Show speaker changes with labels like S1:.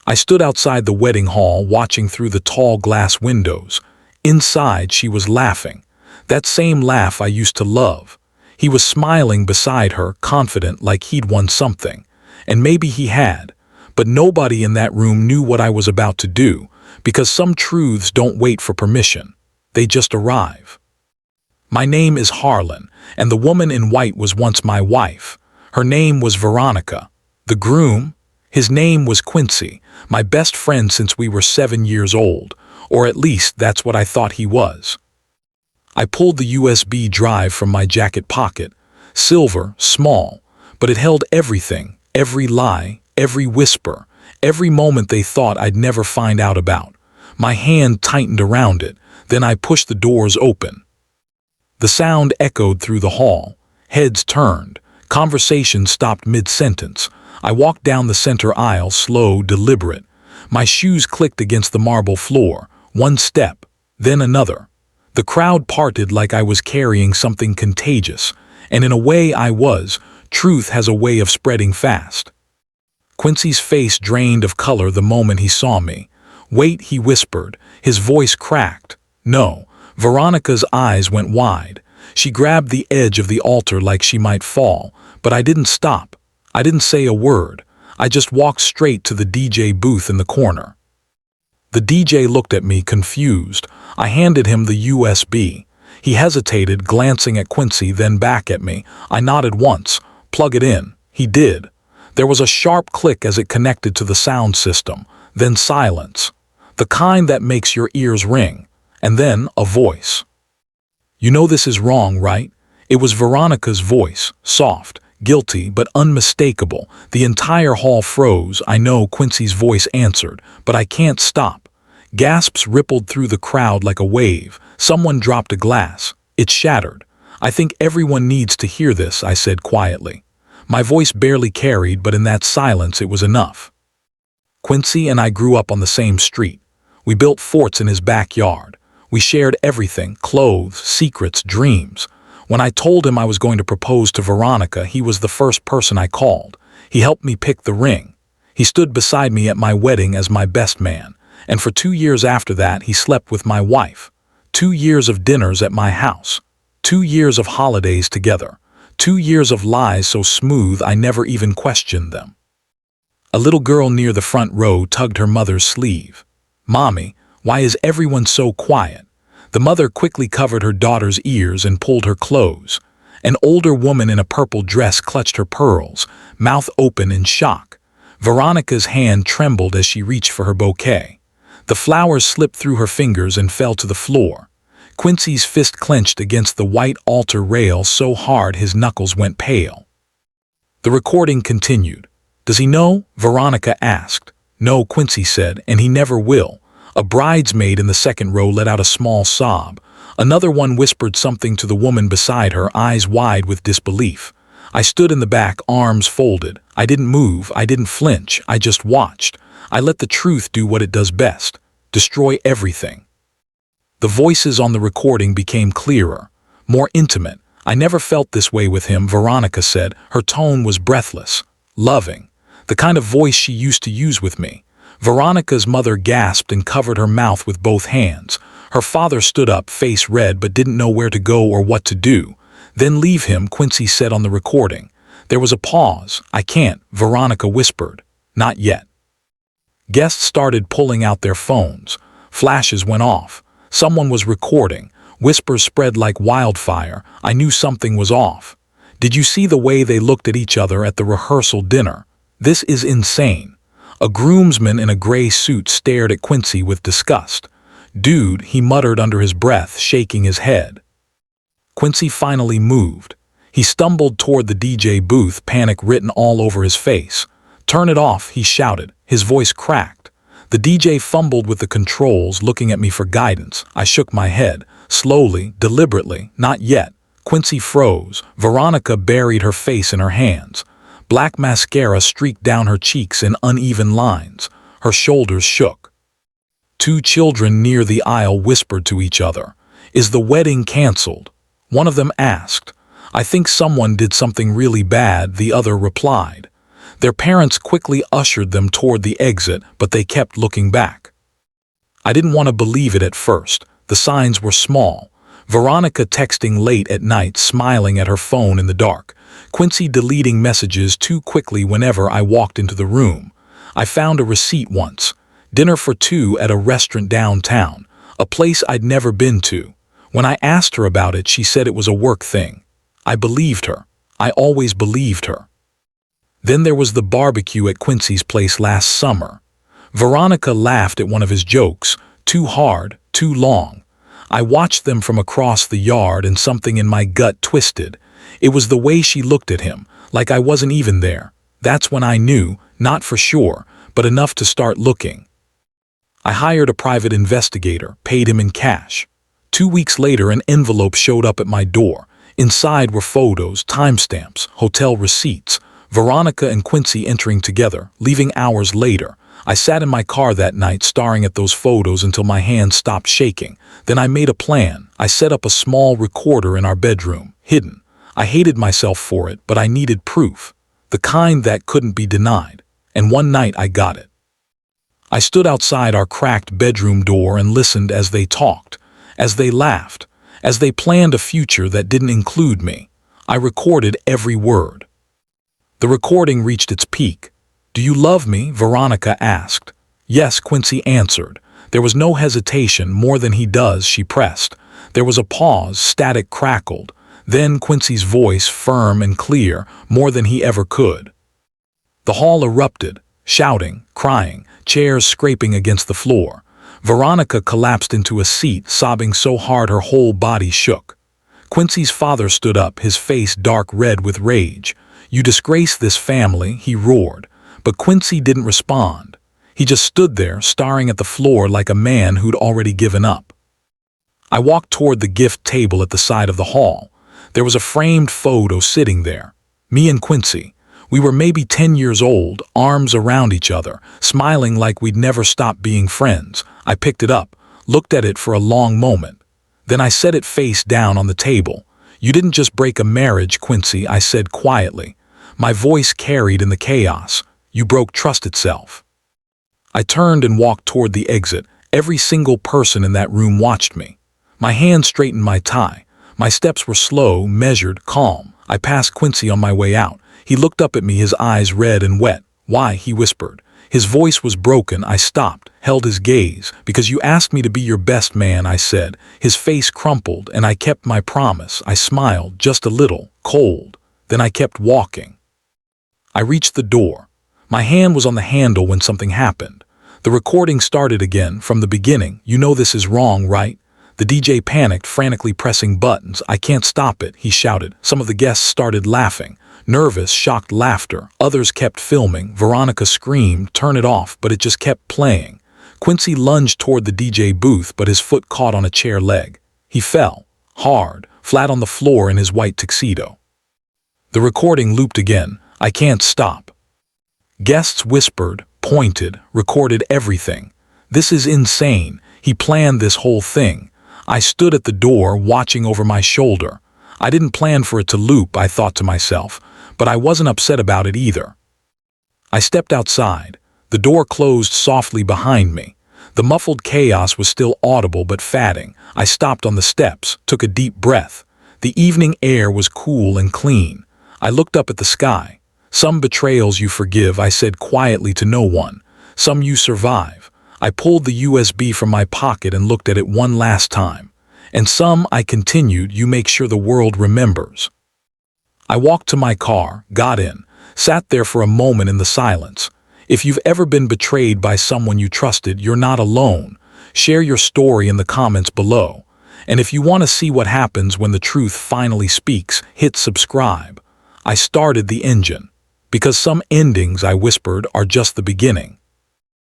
S1: I stood outside the wedding hall watching through the tall glass windows. Inside, she was laughing. That same laugh I used to love. He was smiling beside her, confident like he'd won something. And maybe he had. But nobody in that room knew what I was about to do, because some truths don't wait for permission. They just arrive. My name is Harlan, and the woman in white was once my wife. Her name was Veronica. The groom? His name was Quincy, my best friend since we were 7 years old, or at least that's what I thought he was. I pulled the USB drive from my jacket pocket. Silver, small, but it held everything, every lie, every whisper, every moment they thought I'd never find out about. My hand tightened around it, then I pushed the doors open. The sound echoed through the hall. Heads turned. Conversation stopped mid-sentence. I walked down the center aisle, slow, deliberate. My shoes clicked against the marble floor. One step, then another. The crowd parted like I was carrying something contagious, and in a way I was. Truth has a way of spreading fast. Quincy's face drained of color the moment he saw me. "Wait," he whispered. His voice cracked. "No." Veronica's eyes went wide. She grabbed the edge of the altar like she might fall, but I didn't stop. I didn't say a word. I just walked straight to the DJ booth in the corner. The DJ looked at me, confused. I handed him the USB. He hesitated, glancing at Quincy, then back at me. I nodded once. "Plug it in." He did. There was a sharp click as it connected to the sound system, then silence. The kind that makes your ears ring. And then a voice. "You know this is wrong, right?" It was Veronica's voice, soft, guilty, but unmistakable. The entire hall froze. "I know," Quincy's voice answered, "but I can't stop." Gasps rippled through the crowd like a wave. Someone dropped a glass. It shattered. "I think everyone needs to hear this," I said quietly. My voice barely carried, but in that silence it was enough. Quincy and I grew up on the same street. We built forts in his backyard. We shared everything, clothes, secrets, dreams. When I told him I was going to propose to Veronica, he was the first person I called. He helped me pick the ring. He stood beside me at my wedding as my best man. And for 2 years after that, he slept with my wife. 2 years of dinners at my house. 2 years of holidays together. 2 years of lies so smooth I never even questioned them. A little girl near the front row tugged her mother's sleeve. "Mommy, why is everyone so quiet?" The mother quickly covered her daughter's ears and pulled her close. An older woman in a purple dress clutched her pearls, mouth open in shock. Veronica's hand trembled as she reached for her bouquet. The flowers slipped through her fingers and fell to the floor. Quincy's fist clenched against the white altar rail so hard his knuckles went pale. The recording continued. "Does he know?" Veronica asked. "No," Quincy said, "and he never will." A bridesmaid in the second row let out a small sob. Another one whispered something to the woman beside her, eyes wide with disbelief. I stood in the back, arms folded. I didn't move, I didn't flinch, I just watched. I let the truth do what it does best, destroy everything. The voices on the recording became clearer, more intimate. "I never felt this way with him," Veronica said. Her tone was breathless, loving, the kind of voice she used to use with me. Veronica's mother gasped and covered her mouth with both hands. Her father stood up, face red, but didn't know where to go or what to do. "Then leave him," Quincy said on the recording. There was a pause. "I can't," Veronica whispered. "Not yet." Guests started pulling out their phones. Flashes went off. Someone was recording. Whispers spread like wildfire. I knew something was off. "Did you see the way they looked at each other at the rehearsal dinner? This is insane." A groomsman in a gray suit stared at Quincy with disgust. "Dude," he muttered under his breath, shaking his head. Quincy finally moved. He stumbled toward the DJ booth, panic written all over his face. "Turn it off," he shouted. His voice cracked. The DJ fumbled with the controls, looking at me for guidance. I shook my head, slowly, deliberately. "Not yet." Quincy froze. Veronica buried her face in her hands. Black mascara streaked down her cheeks in uneven lines. Her shoulders shook. 2 children near the aisle whispered to each other. "Is the wedding canceled?" One of them asked. "I think someone did something really bad," the other replied. Their parents quickly ushered them toward the exit, but they kept looking back. I didn't want to believe it at first. The signs were small. Veronica texting late at night, smiling at her phone in the dark. Quincy deleting messages too quickly whenever I walked into the room. I found a receipt once. Dinner for two at a restaurant downtown, a place I'd never been to. When I asked her about it, she said it was a work thing. I believed her. I always believed her. Then there was the barbecue at Quincy's place last summer. Veronica laughed at one of his jokes, too hard, too long. I watched them from across the yard and something in my gut twisted. It was the way she looked at him, like I wasn't even there. That's when I knew, not for sure, but enough to start looking. I hired a private investigator, paid him in cash. 2 weeks later, an envelope showed up at my door. Inside were photos, timestamps, hotel receipts, Veronica and Quincy entering together, leaving hours later. I sat in my car that night staring at those photos until my hands stopped shaking. Then I made a plan. I set up a small recorder in our bedroom, hidden. I hated myself for it, but I needed proof. The kind that couldn't be denied. And one night I got it. I stood outside our cracked bedroom door and listened as they talked, as they laughed, as they planned a future that didn't include me. I recorded every word. The recording reached its peak. "Do you love me?" Veronica asked. "Yes," Quincy answered. There was no hesitation. "More than he does," she pressed. There was a pause, static crackled. Then Quincy's voice, firm and clear, "More than he ever could." The hall erupted, shouting, crying, chairs scraping against the floor. Veronica collapsed into a seat, sobbing so hard her whole body shook. Quincy's father stood up, his face dark red with rage. "You disgrace this family," he roared. But Quincy didn't respond. He just stood there, staring at the floor like a man who'd already given up. I walked toward the gift table at the side of the hall. There was a framed photo sitting there. Me and Quincy. We were maybe 10 years old, arms around each other, smiling like we'd never stop being friends. I picked it up, looked at it for a long moment. Then I set it face down on the table. "You didn't just break a marriage, Quincy," I said quietly. My voice carried in the chaos. "You broke trust itself." I turned and walked toward the exit. Every single person in that room watched me. My hand straightened my tie. My steps were slow, measured, calm. I passed Quincy on my way out. He looked up at me, his eyes red and wet. "Why?" he whispered. His voice was broken. I stopped, held his gaze. "Because you asked me to be your best man," I said. His face crumpled, and I kept my promise. I smiled, just a little, cold. Then I kept walking. I reached the door. My hand was on the handle when something happened. The recording started again, from the beginning. "You know this is wrong, right?" The DJ panicked, frantically pressing buttons. "I can't stop it," he shouted. Some of the guests started laughing. Nervous, shocked laughter. Others kept filming. Veronica screamed, "Turn it off," but it just kept playing. Quincy lunged toward the DJ booth, but his foot caught on a chair leg. He fell, hard, flat on the floor in his white tuxedo. The recording looped again. "I can't stop." Guests whispered, pointed, recorded everything. "This is insane. He planned this whole thing." I stood at the door, watching over my shoulder. I didn't plan for it to loop, I thought to myself, but I wasn't upset about it either. I stepped outside. The door closed softly behind me. The muffled chaos was still audible but fading. I stopped on the steps, took a deep breath. The evening air was cool and clean. I looked up at the sky. "Some betrayals you forgive," I said quietly to no one. "Some you survive." I pulled the USB from my pocket and looked at it one last time. "And some," I continued, "you make sure the world remembers." I walked to my car, got in, sat there for a moment in the silence. If you've ever been betrayed by someone you trusted, you're not alone. Share your story in the comments below. And if you want to see what happens when the truth finally speaks, hit subscribe. I started the engine. Because some endings, I whispered, are just the beginning.